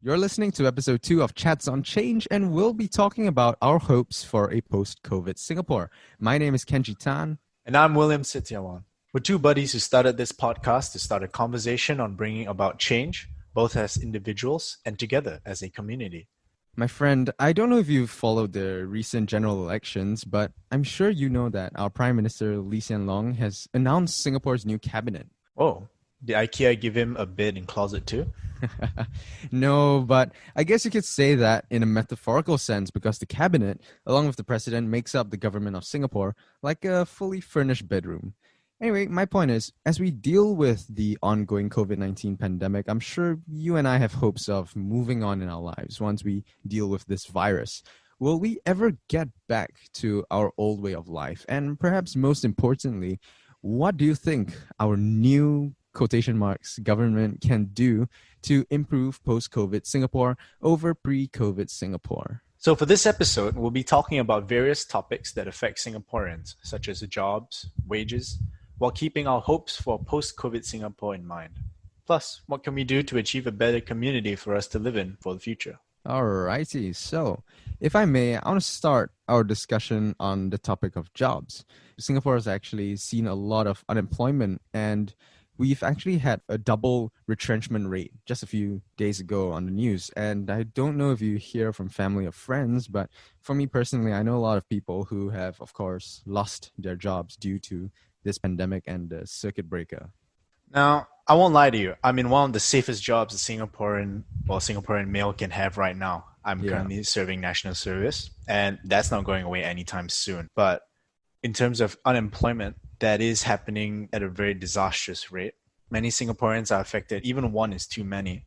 You're listening to episode 2 of Chats on Change, and we'll be talking about our hopes for a post-COVID Singapore. My name is Kenji Tan. And I'm William Setiawan. We're two buddies who started this podcast to start a conversation on bringing about change, both as individuals and together as a community. My friend, I don't know if you've followed the recent general elections, but I'm sure you know that our Prime Minister Lee Hsien Loong has announced Singapore's new cabinet. Oh, did IKEA give him a bed in closet too? No, but I guess you could say that in a metaphorical sense because the cabinet, along with the president, makes up the government of Singapore like a fully furnished bedroom. Anyway, my point is, as we deal with the ongoing COVID-19 pandemic, I'm sure you and I have hopes of moving on in our lives once we deal with this virus. Will we ever get back to our old way of life? And perhaps most importantly, what do you think our new quotation marks government can do to improve post-COVID Singapore over pre-COVID Singapore? So for this episode, we'll be talking about various topics that affect Singaporeans, such as jobs, wages, while keeping our hopes for post-COVID Singapore in mind. Plus, what can we do to achieve a better community for us to live in for the future? Alrighty, so if I may, I want to start our discussion on the topic of jobs. Singapore has actually seen a lot of unemployment, and we've actually had a double retrenchment rate just a few days ago on the news. And I don't know if you hear from family or friends, but for me personally, I know a lot of people who have, of course, lost their jobs due to this pandemic and the circuit breaker. Now, I won't lie to you. I'm in one of the safest jobs a Singaporean male can have right now. I'm currently serving national service, and that's not going away anytime soon. But in terms of unemployment, that is happening at a very disastrous rate. Many Singaporeans are affected. Even one is too many.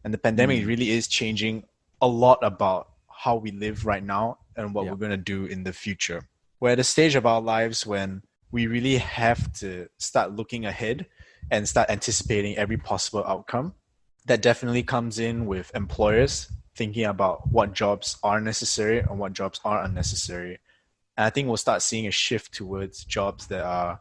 And the pandemic really is changing a lot about how we live right now and what we're going to do in the future. We're at a stage of our lives when we really have to start looking ahead and start anticipating every possible outcome. That definitely comes in with employers thinking about what jobs are necessary and what jobs are unnecessary. And I think we'll start seeing a shift towards jobs that are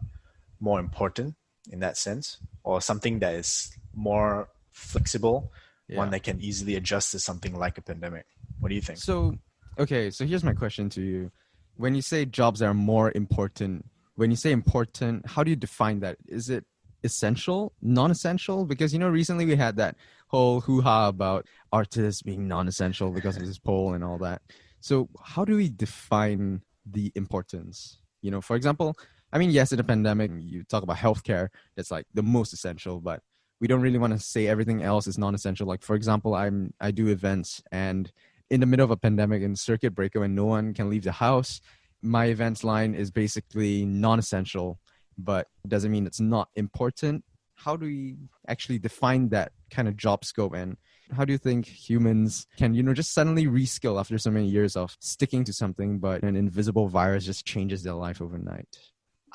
more important in that sense, or something that is more flexible, one that can easily adjust to something like a pandemic. What do you think? So here's my question to you. When you say jobs that are more important, when you say important, how do you define that? Is it essential, non-essential? Because, recently we had that whole hoo-ha about artists being non-essential because of this poll and all that. So how do we define the importance? For example, yes, in a pandemic, you talk about healthcare, that's like the most essential, but we don't really want to say everything else is non-essential. Like, for example, I do events, and in the middle of a pandemic and circuit breaker when no one can leave the house, my events line is basically non-essential, but doesn't mean it's not important. How do we actually define that kind of job scope, and how do you think humans can, just suddenly reskill after so many years of sticking to something, but an invisible virus just changes their life overnight?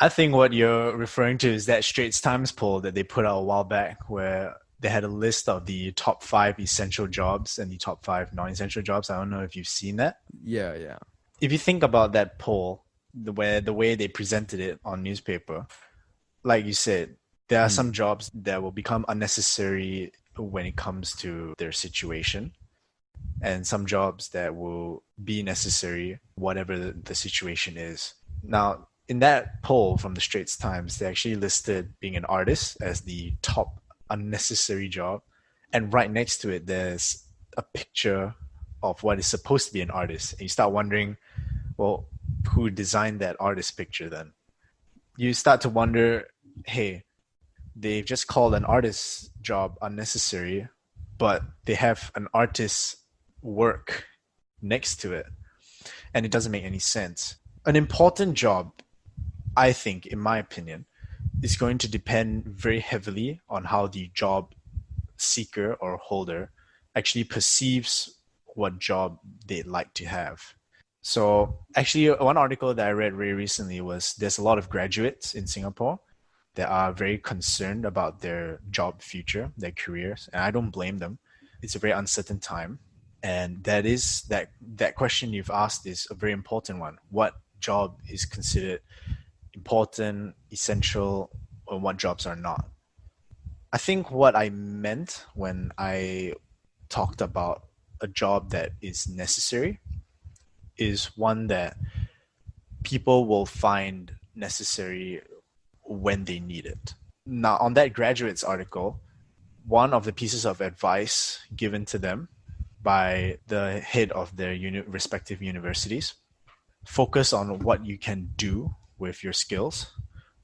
I think what you're referring to is that Straits Times poll that they put out a while back, where they had a list of the top 5 essential jobs and the top 5 non-essential jobs. I don't know if you've seen that. Yeah. If you think about that poll, the way they presented it on newspaper, like you said, there are some jobs that will become unnecessary when it comes to their situation, and some jobs that will be necessary whatever the situation is. Now, in that poll from the Straits Times, they actually listed being an artist as the top unnecessary job, and right next to it there's a picture of what is supposed to be an artist, and you start wondering, well, who designed that artist picture then? You start to wonder, hey, they've just called an artist's job unnecessary, but they have an artist's work next to it, and it doesn't make any sense. An important job, I think, in my opinion, is going to depend very heavily on how the job seeker or holder actually perceives what job they'd like to have. So actually, one article that I read very recently was there's a lot of graduates in Singapore that are very concerned about their job future, their careers, and I don't blame them. It's a very uncertain time, and that question you've asked is a very important one. What job is considered important, essential, or what jobs are not? I think what I meant when I talked about a job that is necessary is one that people will find necessary when they need it. Now, on that graduates article, one of the pieces of advice given to them by the head of their respective universities: focus on what you can do with your skills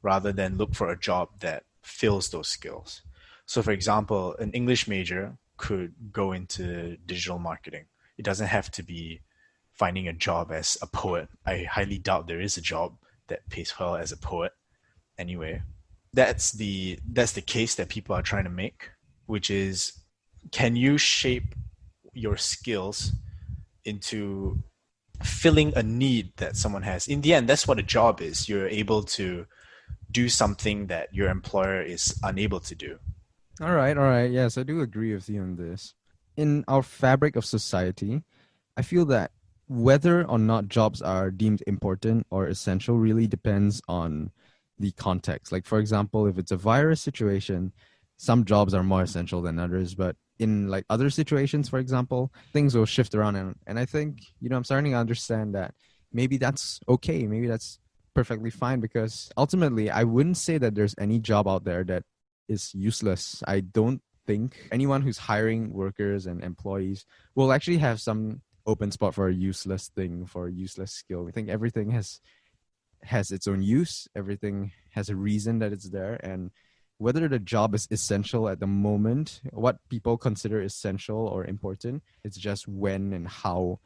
rather than look for a job that fills those skills. So, for example, an English major could go into digital marketing. It doesn't have to be finding a job as a poet. I highly doubt there is a job that pays well as a poet. Anyway, that's the case that people are trying to make, which is, can you shape your skills into filling a need that someone has? In the end, that's what a job is. You're able to do something that your employer is unable to do. All right, all right. Yes, I do agree with you on this. In our fabric of society, I feel that whether or not jobs are deemed important or essential really depends on the context. Like, for example, if it's a virus situation, some jobs are more essential than others. But in like other situations, for example, things will shift around. And I think, I'm starting to understand that maybe that's okay. Maybe that's perfectly fine, because ultimately, I wouldn't say that there's any job out there that is useless. I don't think anyone who's hiring workers and employees will actually have some open spot for a useless thing, for a useless skill. I think everything has its own use. Everything has a reason that it's there. And whether the job is essential at the moment, what people consider essential or important, it's just when and how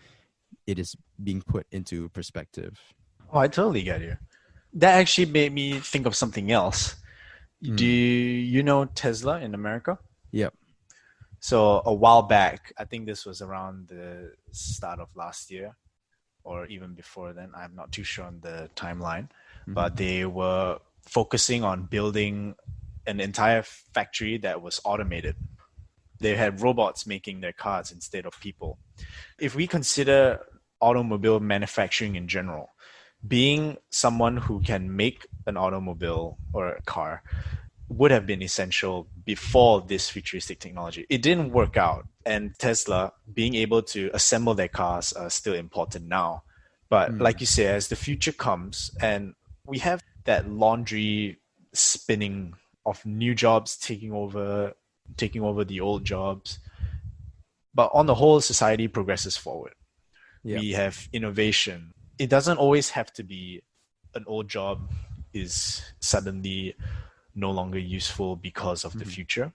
it is being put into perspective. Oh, I totally get you. That actually made me think of something else. Do you know Tesla in America? Yep. So a while back, I think this was around the start of last year or even before then. I'm not too sure on the timeline, but they were focusing on building an entire factory that was automated. They had robots making their cars instead of people. If we consider automobile manufacturing in general, being someone who can make an automobile or a car would have been essential before this futuristic technology. It didn't work out, and Tesla being able to assemble their cars are still important now. But like you say, as the future comes and we have that laundry spinning of new jobs taking over the old jobs, but on the whole, society progresses forward. Yep. We have innovation. It doesn't always have to be an old job is suddenly no longer useful because of the future.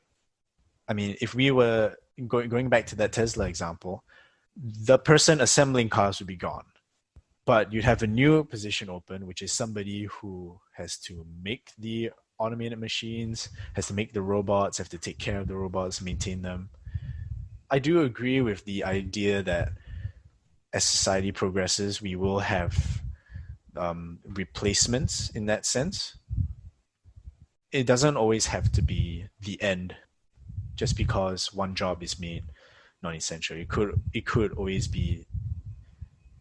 I mean, if we were going back to that Tesla example, the person assembling cars would be gone. But you'd have a new position open, which is somebody who has to make the automated machines, has to make the robots, have to take care of the robots, maintain them. I do agree with the idea that as society progresses, we will have replacements in that sense. It doesn't always have to be the end just because one job is made non-essential. It could always be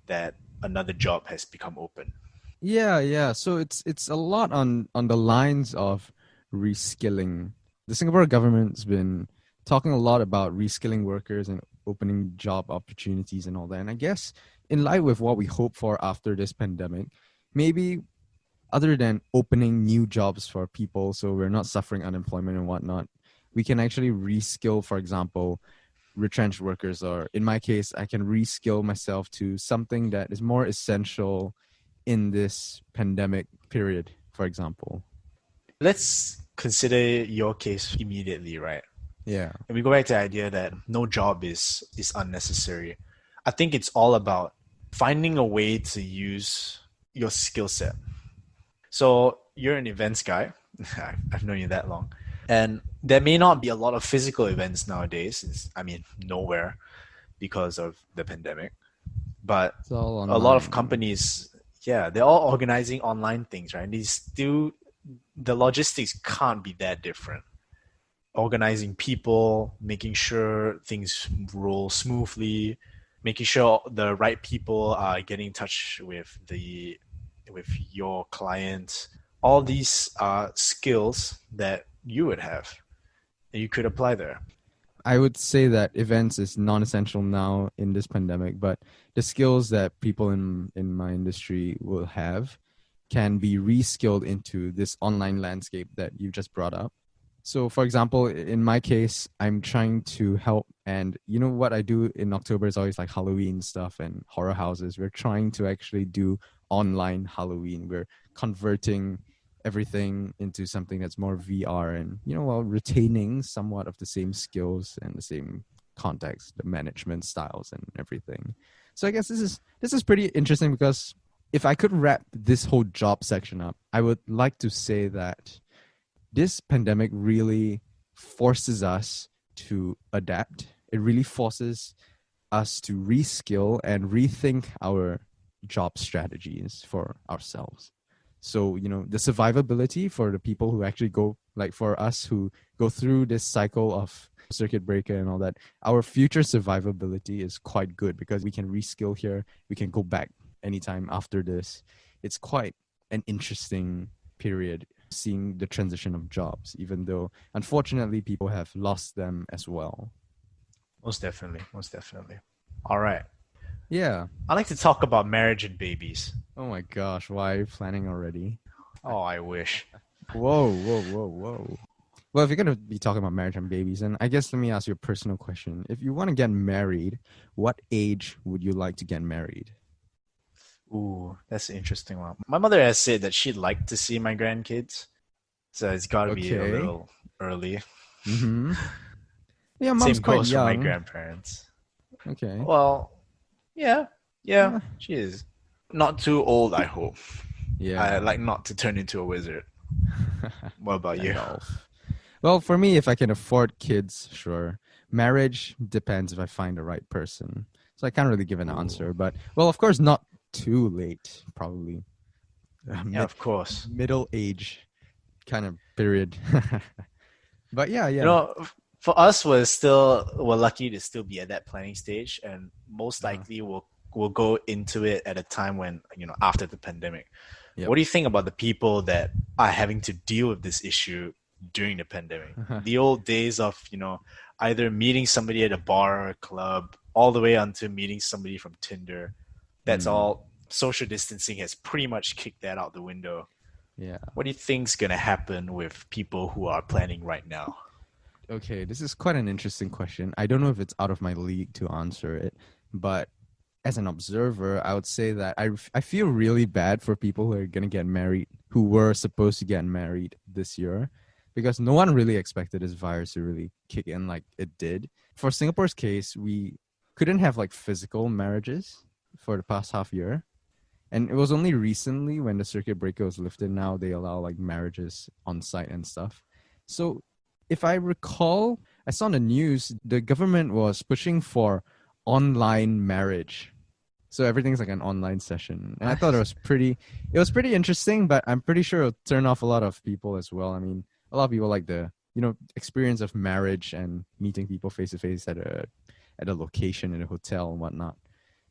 that another job has become open. Yeah. So it's a lot on the lines of reskilling. The Singapore government's been talking a lot about reskilling workers and opening job opportunities and all that. And I guess in light with what we hope for after this pandemic, maybe other than opening new jobs for people so we're not suffering unemployment and whatnot, we can actually reskill, for example, retrenched workers, or in my case, I can reskill myself to something that is more essential in this pandemic period, for example. Let's consider your case immediately, right? Yeah. And we go back to the idea that no job is unnecessary. I think it's all about finding a way to use your skill set. So you're an events guy. I've known you that long. And there may not be a lot of physical events nowadays. Nowhere because of the pandemic. But It's all a lot of online. companies, they're all organizing online things, right? The logistics can't be that different. Organizing people, making sure things roll smoothly, making sure the right people are getting in touch with your clients. All these are skills that you would have and you could apply there. I would say that events is non-essential now in this pandemic, but the skills that people in my industry will have can be reskilled into this online landscape that you just brought up. So, for example, in my case, I'm trying to help, and you know what I do in October is always like Halloween stuff and horror houses. We're trying to actually do online Halloween. We're converting everything into something that's more VR and, you know, while retaining somewhat of the same skills and the same context, the management styles and everything. So I guess this is pretty interesting because if I could wrap this whole job section up, I would like to say that this pandemic really forces us to adapt. It really forces us to reskill and rethink our job strategies for ourselves. So, you know, the survivability for the people who actually go, like for us who go through this cycle of circuit breaker and all that, our future survivability is quite good because we can reskill here. We can go back anytime after this. It's quite an interesting period seeing the transition of jobs, even though unfortunately people have lost them as well. Most definitely. Most definitely. All right. Yeah. I like to talk about marriage and babies. Oh my gosh, why are you planning already? Oh, I wish. Whoa, whoa, whoa, whoa. Well, if you're going to be talking about marriage and babies, then I guess let me ask you a personal question. If you want to get married, what age would you like to get married? Ooh, that's an interesting one. My mother has said that she'd like to see my grandkids, so it's got to be a Okay. little early. Mm-hmm. Yeah, mom's Same quite goes for my young. grandparents. Okay. Well, yeah, yeah, Yeah. she is. Not too old, I hope. I Yeah. like not to turn into a wizard. What about you? Gandalf. Well, for me, if I can afford kids, sure. Marriage depends if I find the right person. So I can't really give an Ooh, answer, but well, of course, not too late. Probably yeah, of course. middle age kind of period. But yeah, You yeah. know, for us, we're lucky to still be at that planning stage, and most Uh-huh. likely we'll go into it at a time when after the pandemic. Yep. What do you think about the people that are having to deal with this issue during the pandemic? The old days of either meeting somebody at a bar or a club, all the way onto meeting somebody from Tinder. That's Hmm. all. Social distancing has pretty much kicked that out the window. Yeah. What do you think's gonna happen with people who are planning right now? Okay, this is quite an interesting question. I don't know if it's out of my league to answer it, but as an observer, I would say that I feel really bad for people who are going to get married, who were supposed to get married this year, because no one really expected this virus to really kick in like it did. For Singapore's case, we couldn't have like physical marriages for the past half year. And it was only recently when the circuit breaker was lifted, now they allow like marriages on site and stuff. So if I recall, I saw on the news, the government was pushing for online marriage. So everything's like an online session. And I thought Nice. it was pretty interesting, but I'm pretty sure it'll turn off a lot of people as well. I mean, a lot of people like the, you know, experience of marriage and meeting people face to face at a location in a hotel and whatnot.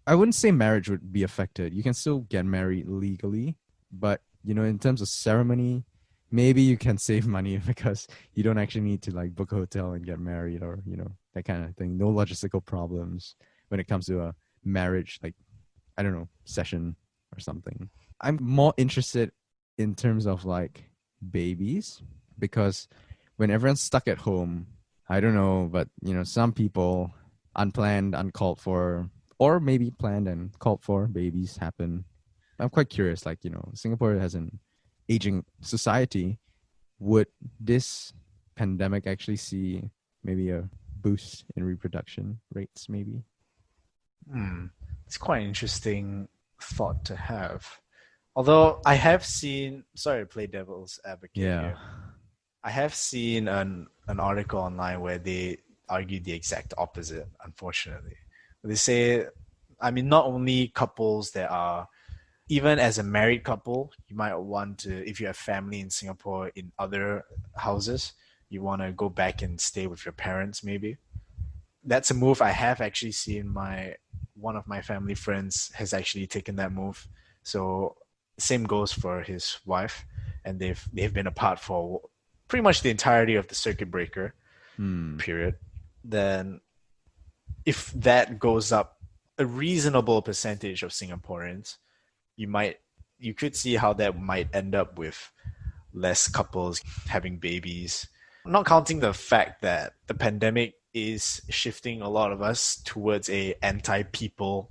I wouldn't say marriage would be affected. You can still get married legally, but you know, in terms of ceremony, maybe you can save money because you don't actually need to like book a hotel and get married or, you know, that kind of thing. No logistical problems when it comes to a marriage, like, I don't know, session or something. I'm more interested in terms of like babies because when everyone's stuck at home, I don't know, but you know, some people unplanned, uncalled for, or maybe planned and called for babies happen. I'm quite curious, like, you know, Singapore has an aging society. Would this pandemic actually see maybe a boost in reproduction rates, maybe? Hmm. It's quite an interesting thought to have. Although I have seen, sorry to play devil's advocate Yeah. here, I have seen an article online where they argue the exact opposite, unfortunately. They say, I mean, not only couples that are, even as a married couple, you might want to, if you have family in Singapore in other houses, you want to go back and stay with your parents, maybe. That's a move I have actually seen. My one of my family friends has actually taken that move. So same goes for his wife, and they've been apart for pretty much the entirety of the circuit breaker Hmm. period. then if that goes up a reasonable percentage of Singaporeans, you could see how that might end up with less couples having babies. Not counting the fact that the pandemic is shifting a lot of us towards a anti-people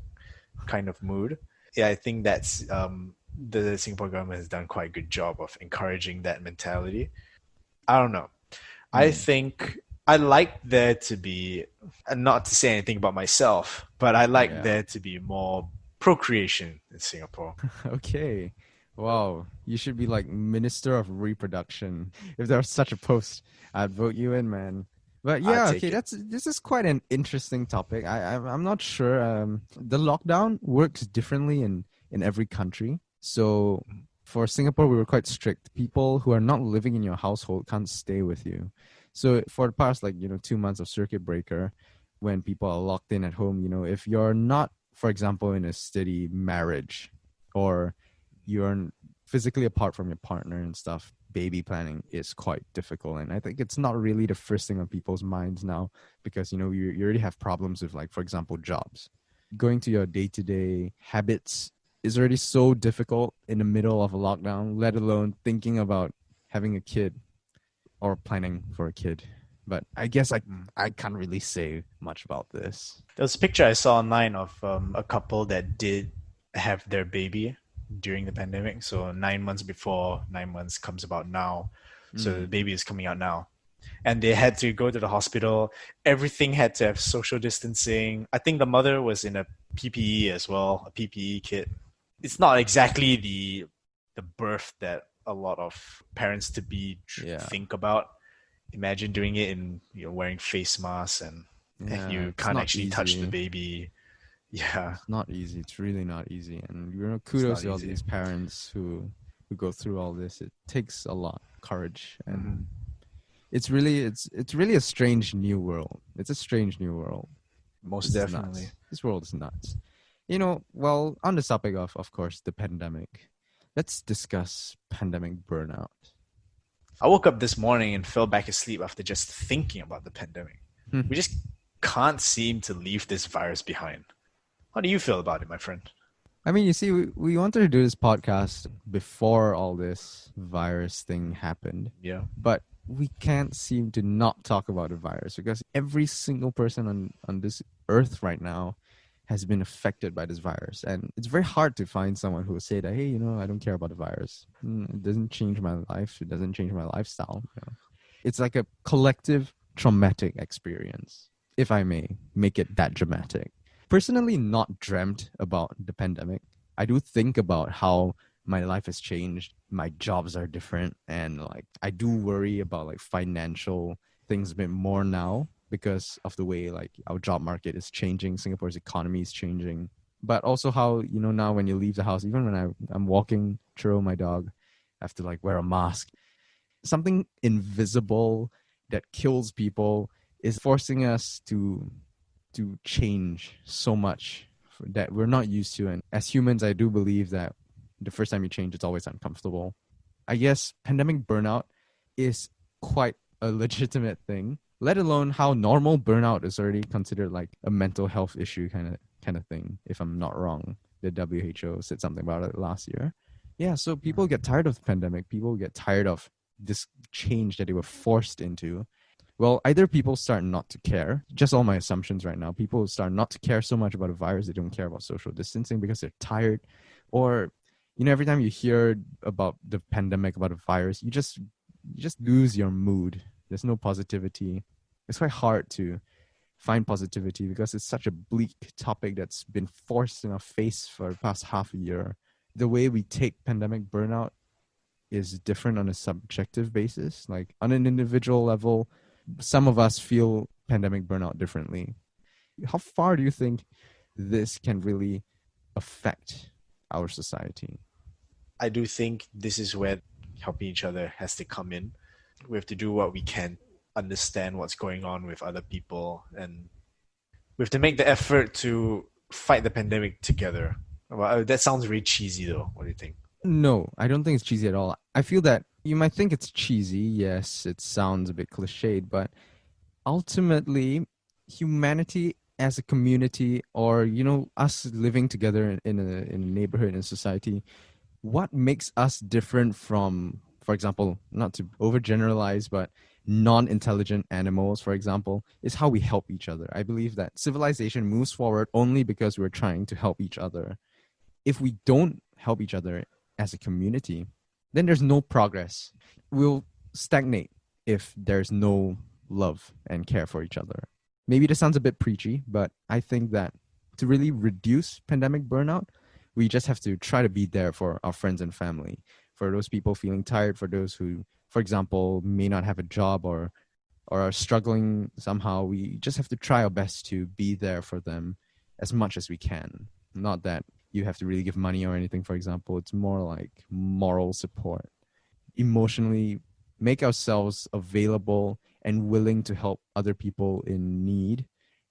kind of mood. Yeah, I think that's the Singapore government has done quite a good job of encouraging that mentality. I don't know. I Mm. think I like there to be, and not to say anything about myself, but I like Yeah. there to be more procreation in Singapore. Okay. Wow. You should be like Minister of Reproduction. If there was such a post, I'd vote you in, man. But I yeah, okay, take it. this is quite an interesting topic. I'm not sure. The lockdown works differently in every country. So for Singapore, we were quite strict. People who are not living in your household can't stay with you. So for the past 2 months of circuit breaker, when people are locked in at home, if you're not, for example, in a steady marriage, or you're physically apart from your partner and stuff, baby planning is quite difficult. And I think it's not really the first thing on people's minds now, because you already have problems with, like, for example, jobs. Going to your day-to-day habits is already so difficult in the middle of a lockdown, let alone thinking about having a kid or planning for a kid. But I guess I can't really say much about this. There was a picture I saw online of a couple that did have their baby during the pandemic. So 9 months before, 9 months comes about now. So the Mm. baby is coming out now. And they had to go to the hospital. Everything had to have social distancing. I think the mother was in a PPE as well, a PPE kit. It's not exactly the birth that a lot of parents to be Yeah. think about. Imagine doing it in wearing face masks and Yeah, you it's can't not actually touch the easy. baby. Yeah, It's not easy. It's really not easy. And it's kudos not to all easy. these parents who go through all this. It takes a lot of courage, Hmm. and it's really a strange new world. It's a strange new world. Most This is definitely. nuts. This world is nuts. Well, on the topic of course, the pandemic, let's discuss pandemic burnout. I woke up this morning and fell back asleep after just thinking about the pandemic. We just can't seem to leave this virus behind. How do you feel about it, my friend? I mean, you see, we wanted to do this podcast before all this virus thing happened, Yeah. but we can't seem to not talk about the virus, because every single person on this earth right now has been affected by this virus. And it's very hard to find someone who will say that, hey, I don't care about the virus. It doesn't change my life. It doesn't change my lifestyle. It's like a collective traumatic experience, if I may make it that dramatic. Personally, not dreamt about the pandemic. I do think about how my life has changed. My jobs are different, and like I do worry about like financial things a bit more now because of the way like our job market is changing, Singapore's economy is changing. But also how, now when you leave the house, even when I'm walking through my dog, I have to like wear a mask. Something invisible that kills people is forcing us to change so much that we're not used to. And as humans, I do believe that the first time you change, it's always uncomfortable. I guess pandemic burnout is quite a legitimate thing, let alone how normal burnout is already considered like a mental health issue kind of thing, if I'm not wrong. The WHO said something about it last year. Yeah, so people get tired of the pandemic. People get tired of this change that they were forced into. Well, either people start not to care, just all my assumptions right now, people start not to care so much about a virus, they don't care about social distancing because they're tired. Or, every time you hear about the pandemic, about a virus, you just lose your mood. There's no positivity. It's quite hard to find positivity because it's such a bleak topic that's been forced in our face for the past half a year. The way we take pandemic burnout is different on a subjective basis. Like on an individual level, some of us feel pandemic burnout differently. How far do you think this can really affect our society? I do think this is where helping each other has to come in. We have to do what we can, understand what's going on with other people, and we have to make the effort to fight the pandemic together. Well, that sounds really cheesy, though. What do you think? No, I don't think it's cheesy at all. I feel that you might think it's cheesy. Yes, it sounds a bit cliched, but ultimately, humanity as a community, or us living together in a neighborhood, in a society, what makes us different from, for example, not to overgeneralize, but non-intelligent animals, for example, is how we help each other. I believe that civilization moves forward only because we're trying to help each other. If we don't help each other as a community, then there's no progress. We'll stagnate if there's no love and care for each other. Maybe this sounds a bit preachy, but I think that to really reduce pandemic burnout, we just have to try to be there for our friends and family, for those people feeling tired, for those who, for example, may not have a job or are struggling somehow. We just have to try our best to be there for them as much as we can. Not that you have to really give money or anything, for example. It's more like moral support. Emotionally make ourselves available and willing to help other people in need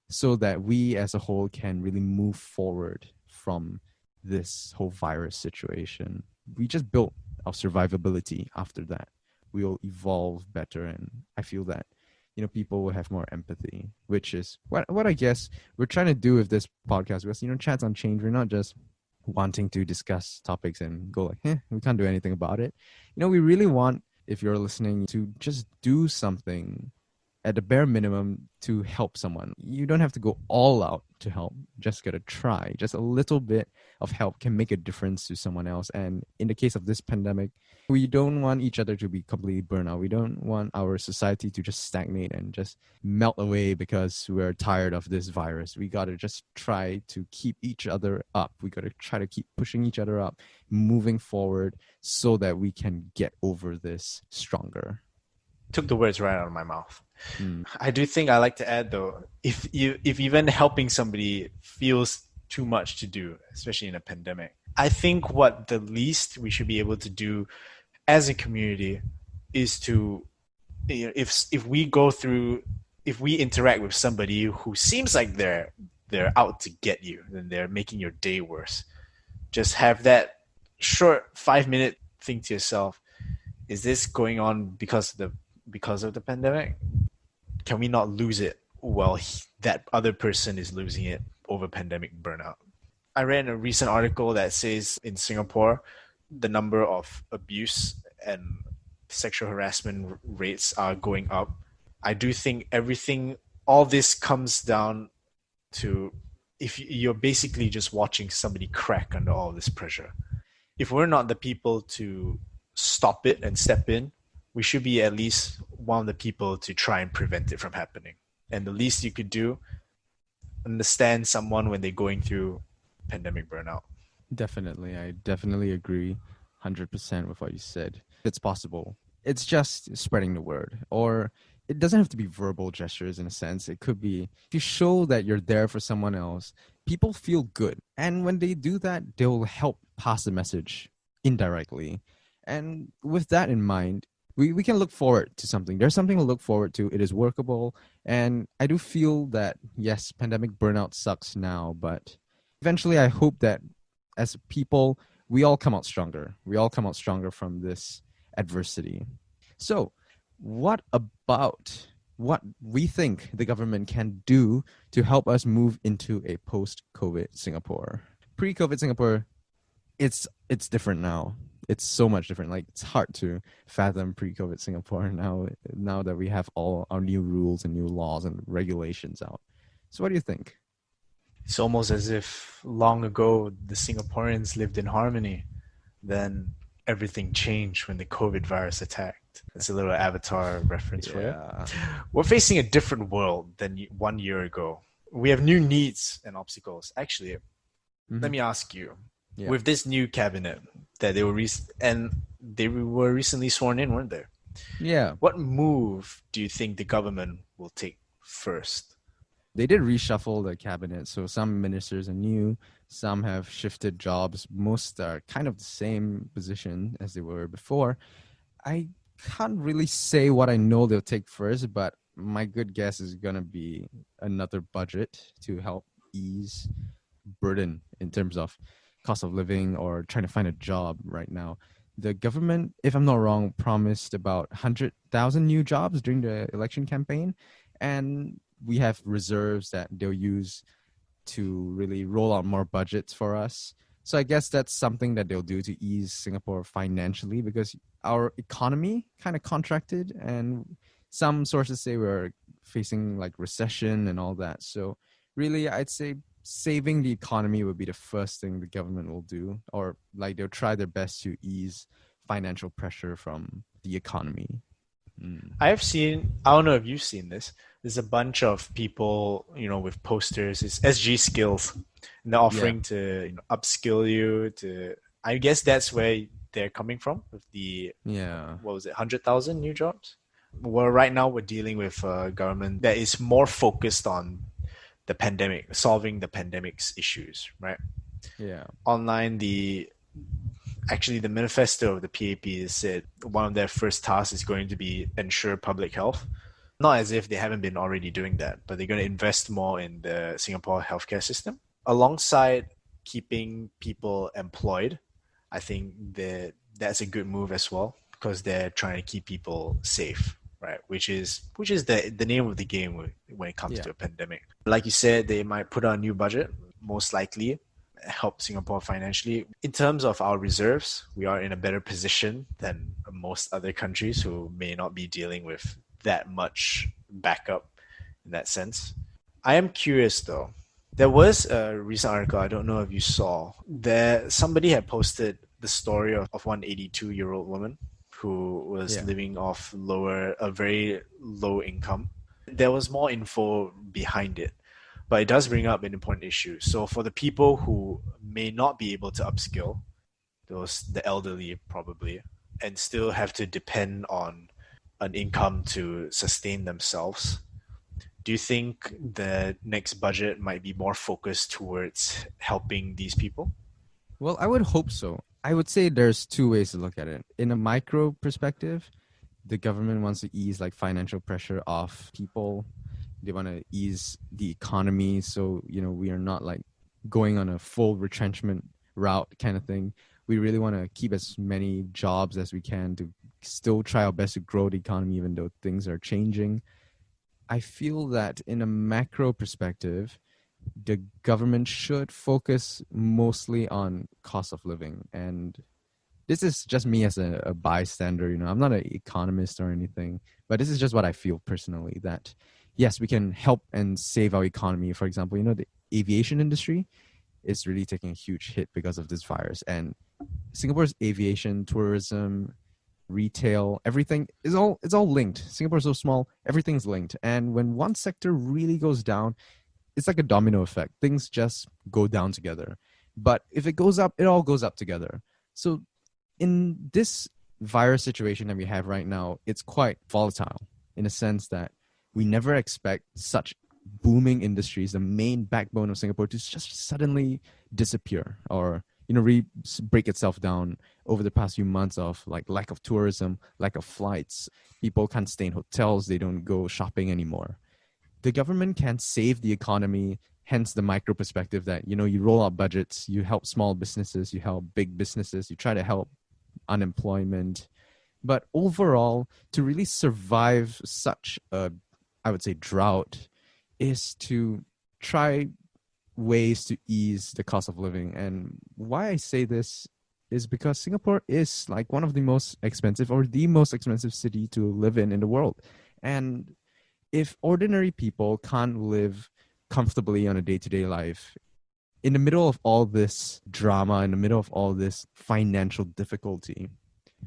so that we as a whole can really move forward from this whole virus situation. We just built our survivability after that. We'll evolve better, and I feel that people will have more empathy, which is what I guess we're trying to do with this podcast. Because chats on change. We're not just wanting to discuss topics and go like, we can't do anything about it. We really want, if you're listening, to just do something at the bare minimum to help someone. You don't have to go all out to help. Just gotta try. Just a little bit of help can make a difference to someone else. And in the case of this pandemic, we don't want each other to be completely burned out. We don't want our society to just stagnate and just melt away because we're tired of this virus. We gotta just try to keep each other up. We gotta try to keep pushing each other up, moving forward so that we can get over this stronger. Took the words right out of my mouth. I do think I like to add though, if even helping somebody feels too much to do, especially in a pandemic, I think what the least we should be able to do as a community is to, if we interact with somebody who seems like they're out to get you, then they're making your day worse. Just have that short 5-minute think to yourself: is this going on because of the pandemic? Can we not lose it while that other person is losing it over pandemic burnout? I read a recent article that says in Singapore, the number of abuse and sexual harassment rates are going up. I do think all this comes down to if you're basically just watching somebody crack under all this pressure. If we're not the people to stop it and step in, we should be at least one of the people to try and prevent it from happening. And the least you could do, understand someone when they're going through pandemic burnout. Definitely. I definitely agree 100% with what you said. It's possible. It's just spreading the word. Or it doesn't have to be verbal gestures in a sense. It could be if you show that you're there for someone else, people feel good. And when they do that, they'll help pass the message indirectly. And with that in mind, we can look forward to something. There's something to look forward to. It is workable. And I do feel that, yes, pandemic burnout sucks now, but eventually I hope that as people, we all come out stronger. We all come out stronger from this adversity. So what about what we think the government can do to help us move into a post-COVID Singapore? Pre-COVID Singapore, it's different now. It's so much different. Like, it's hard to fathom pre-COVID Singapore now that we have all our new rules and new laws and regulations out. So what do you think? It's almost as if long ago the Singaporeans lived in harmony. Then everything changed when the COVID virus attacked. That's a little Avatar reference for you. We're facing a different world than 1 year ago. We have new needs and obstacles. Actually, let me ask you, with this new cabinet that they were recently sworn in, weren't they? Yeah. What move do you think the government will take first? They did reshuffle the cabinet, so some ministers are new, some have shifted jobs. Most are kind of the same position as they were before. I can't really say what I know they'll take first, but my good guess is going to be another budget to help ease burden in terms of cost of living or trying to find a job right now. The government, if I'm not wrong, promised about 100,000 new jobs during the election campaign. And we have reserves that they'll use to really roll out more budgets for us. So I guess that's something that they'll do to ease Singapore financially, because our economy kind of contracted, and some sources say we're facing like recession and all that. So really, I'd say saving the economy would be the first thing the government will do, or like they'll try their best to ease financial pressure from the economy. Mm. I don't know if you've seen this. There's a bunch of people, with posters. It's SG Skills, and they're Yeah. offering to, upskill you to. I guess that's where they're coming from with the, Yeah. what was it, 100,000 new jobs. Well, right now we're dealing with a government that is more focused on the pandemic, solving the pandemic's issues, right? Yeah. Online, the manifesto of the PAP said one of their first tasks is going to be ensure public health. Not as if they haven't been already doing that, but they're going to invest more in the Singapore healthcare system alongside keeping people employed. I think that's a good move as well, because they're trying to keep people safe, right? Which is the name of the game when it comes Yeah. to a pandemic. Like you said, they might put out a new budget, most likely help Singapore financially. In terms of our reserves, we are in a better position than most other countries who may not be dealing with that much backup in that sense. I am curious though. There was a recent article, I don't know if you saw, that somebody had posted the story of one 82-year-old woman who was Yeah. living off a very low income. There was more info behind it, but it does bring up an important issue. So for the people who may not be able to upskill, the elderly probably, and still have to depend on an income to sustain themselves, do you think the next budget might be more focused towards helping these people? Well, I would hope so. I would say there's two ways to look at it. In a micro perspective, the government wants to ease like financial pressure off people. They want to ease the economy, so we are not like going on a full retrenchment route kind of thing. We really want to keep as many jobs as we can to still try our best to grow the economy, even though things are changing. I feel that in a macro perspective, the government should focus mostly on cost of living. And this is just me as a bystander. I'm not an economist or anything, but this is just what I feel personally, that yes, we can help and save our economy. For example, the aviation industry is really taking a huge hit because of this virus. And Singapore's aviation, tourism, retail, everything it's all linked. Singapore's so small, everything's linked. And when one sector really goes down, it's like a domino effect. Things just go down together. But if it goes up, it all goes up together. So in this virus situation that we have right now, it's quite volatile in a sense that we never expect such booming industries, the main backbone of Singapore, to just suddenly disappear or break itself down over the past few months of like lack of tourism, lack of flights. People can't stay in hotels. They don't go shopping anymore. The government can save the economy, hence the micro perspective that, you roll out budgets, you help small businesses, you help big businesses, you try to help unemployment. But overall, to really survive such a, I would say, drought, is to try ways to ease the cost of living. And why I say this is because Singapore is like one of the most expensive or the most expensive city to live in the world. And if ordinary people can't live comfortably on a day-to-day life, in the middle of all this drama, in the middle of all this financial difficulty,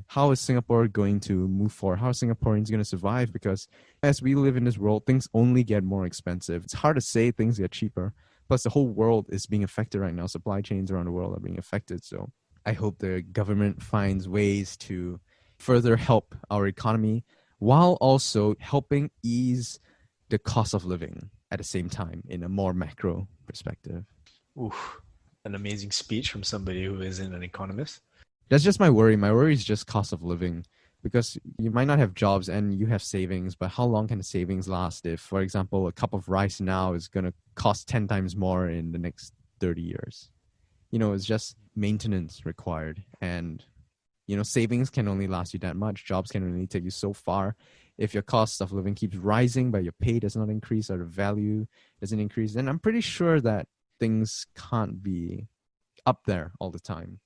how is Singapore going to move forward? How are Singaporeans going to survive? Because as we live in this world, things only get more expensive. It's hard to say things get cheaper. Plus, the whole world is being affected right now. Supply chains around the world are being affected. So I hope the government finds ways to further help our economy while also helping ease the cost of living at the same time in a more macro perspective. Oof, an amazing speech from somebody who isn't an economist. That's just my worry. My worry is just cost of living, because you might not have jobs and you have savings, but how long can the savings last if, for example, a cup of rice now is going to cost 10 times more in the next 30 years? It's just maintenance required. And, savings can only last you that much. Jobs can only take you so far. if your cost of living keeps rising but your pay does not increase or the value doesn't increase, then I'm pretty sure that things can't be up there all the time.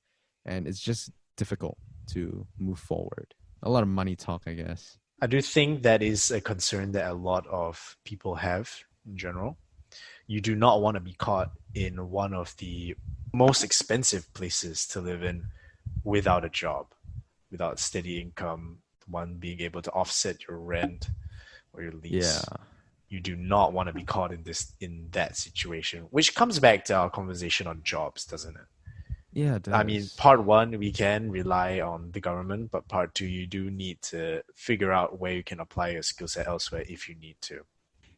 And it's just difficult to move forward. A lot of money talk, I guess. I do think that is a concern that a lot of people have in general. You do not want to be caught in one of the most expensive places to live in without a job, without steady income, one being able to offset your rent or your Yeah. lease. You do not want to be caught in that situation, which comes back to our conversation on jobs, doesn't it? Yeah, it I mean, does. part one, we can rely on the government, but part two, you do need to figure out where you can apply your skill set elsewhere if you need to.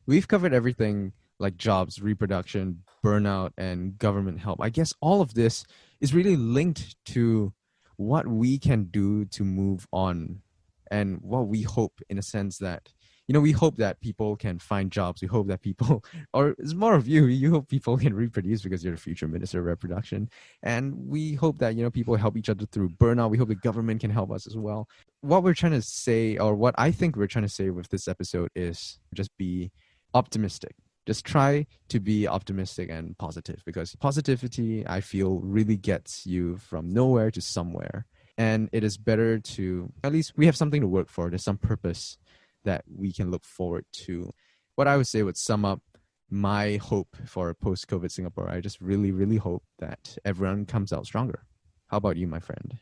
We've covered everything like jobs, reproduction, burnout, and government help. I guess all of this is really linked to what we can do to move on and what we hope, in a sense that, we hope that people can find jobs. We hope that people, or it's more of you hope people can reproduce because you're the future minister of reproduction. And we hope that, people help each other through burnout. We hope the government can help us as well. What we're trying to say, or what I think we're trying to say with this episode, is just be optimistic. Just try to be optimistic and positive, because positivity, I feel, really gets you from nowhere to somewhere. And it is better to, at least we have something to work for. There's some purpose that we can look forward to. What I would say would sum up my hope for post-COVID Singapore. I just really, really hope that everyone comes out stronger. How about you, my friend?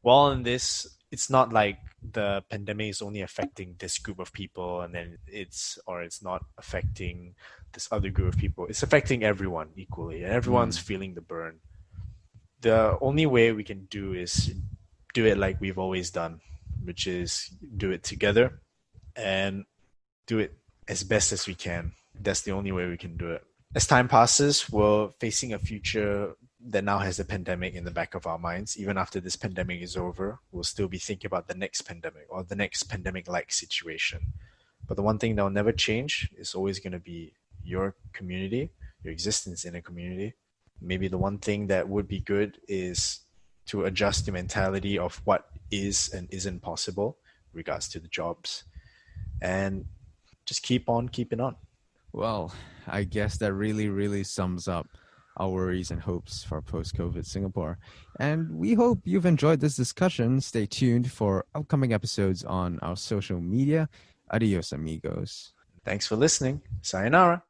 Well, in this, it's not like the pandemic is only affecting this group of people and then it's not affecting this other group of people. It's affecting everyone equally and everyone's feeling the burn. The only way we can do is do it like we've always done, which is do it together and do it as best as we can. That's the only way we can do it. As time passes, we're facing a future that now has the pandemic in the back of our minds. Even after this pandemic is over, we'll still be thinking about the next pandemic or the next pandemic-like situation. But the one thing that will never change is always going to be your community, your existence in a community. Maybe the one thing that would be good is to adjust the mentality of what is and isn't possible in regards to the jobs, and just keep on keeping on. Well, I guess that really, really sums up our worries and hopes for post-COVID Singapore. And we hope you've enjoyed this discussion. Stay tuned for upcoming episodes on our social media. Adios, amigos. Thanks for listening. Sayonara.